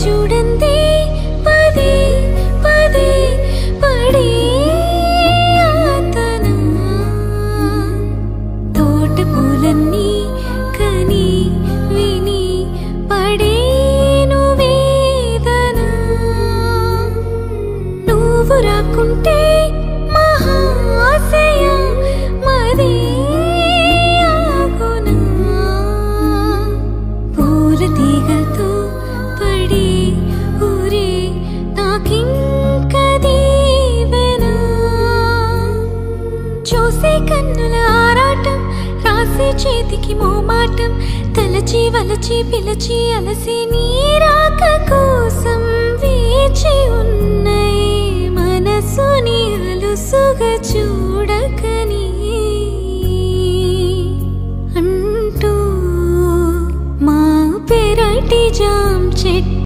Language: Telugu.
చూడండి పదే పదే పడే ఆతనా తోట పూలన్నీ కని విని పడేను వేదన నువ్వు రాకుంటే మహాశయ మదే ఆగునా పూల తీగతో పడి ఊరే నాకింక దీవెనా చూసే కన్నుల ఆరాటం రాసే చేతికి మోమాటం తలచి వలచి పిలచి అలసి నీరాక